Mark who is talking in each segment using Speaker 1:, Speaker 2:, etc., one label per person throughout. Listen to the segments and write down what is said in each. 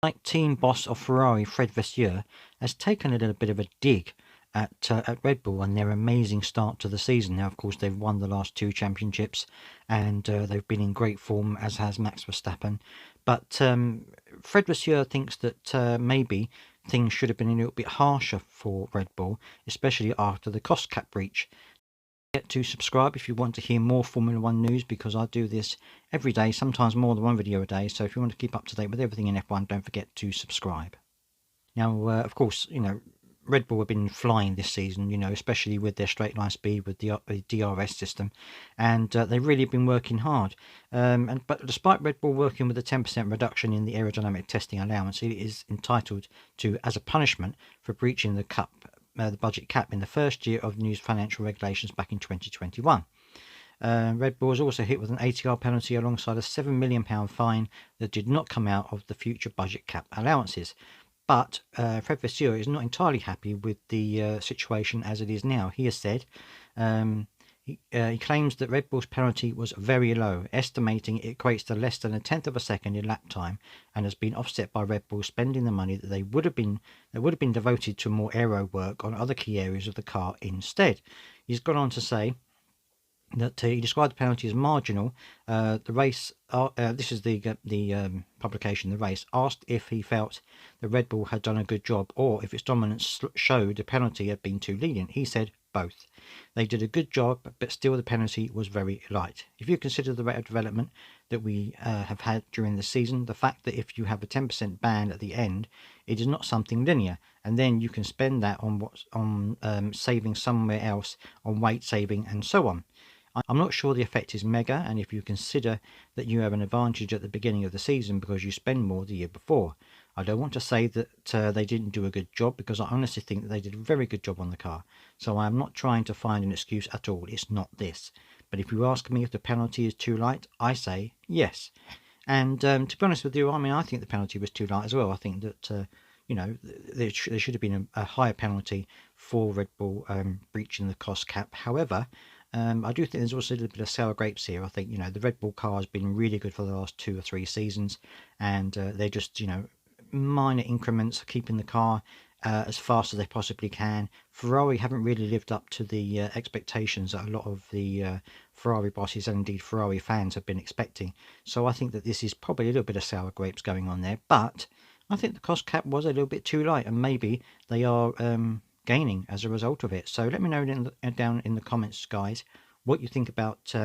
Speaker 1: Like team boss of Ferrari, Fred Vasseur, has taken a little bit of a dig at Red Bull and their amazing start to the season. Now, of course, they've won the last 2 championships, and they've been in great form, as has Max Verstappen. But Fred Vasseur thinks that maybe things should have been a little bit harsher for Red Bull, especially after the cost cap breach. Get to subscribe if you want to hear more Formula 1 news, because I do this every day, sometimes more than one video a day. So if you want to keep up to date with everything in F1, don't forget to subscribe. Now, of course, Red Bull have been flying this season, especially with their straight line speed with the DRS system, and they've really been working hard. But despite Red Bull working with a 10% reduction in the aerodynamic testing allowance, it is entitled to, as a punishment for breaching the budget cap in the first year of new financial regulations back in 2021. Red Bull was also hit with an ATR penalty alongside a £7 million fine that did not come out of the future budget cap allowances. But Fred Vasseur is not entirely happy with the situation as it is now. He has said he claims that Red Bull's penalty was very low, estimating it equates to less than 1/10 of a second in lap time, and has been offset by Red Bull spending the money that would have been devoted to more aero work on other key areas of the car instead. He's gone on to say that he described the penalty as marginal. The race, this is the publication, The Race, asked if he felt the Red Bull had done a good job or if its dominance showed the penalty had been too lenient. He said both. They did a good job, but still the penalty was very light. If you consider the rate of development that we have had during the season, the fact that if you have a 10% ban at the end, it is not something linear, and then you can spend that on saving somewhere else, on weight saving and so on. I'm not sure the effect is mega, and if you consider that you have an advantage at the beginning of the season because you spend more the year before. I don't want to say that they didn't do a good job, because I honestly think that they did a very good job on the car. So I am not trying to find an excuse at all. It's not this. But if you ask me if the penalty is too light, I say yes. And to be honest with you, I think the penalty was too light as well. I think that there should have been a higher penalty for Red Bull breaching the cost cap. However, I do think there's also a little bit of sour grapes here. I think, the Red Bull car has been really good for the last 2 or 3 seasons, and they're just, minor increments, keeping the car as fast as they possibly can. Ferrari haven't really lived up to the expectations that a lot of the Ferrari bosses and indeed Ferrari fans have been expecting. So I think that this is probably a little bit of sour grapes going on there, but I think the cost cap was a little bit too light, and maybe they are gaining as a result of it. So let me know down in the comments, guys, what you think about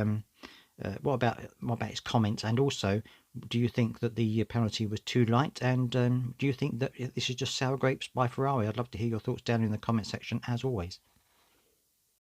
Speaker 1: what about his comments, and also, do you think that the penalty was too light, and do you think that this is just sour grapes by Ferrari? I'd love to hear your thoughts down in the comment section as always.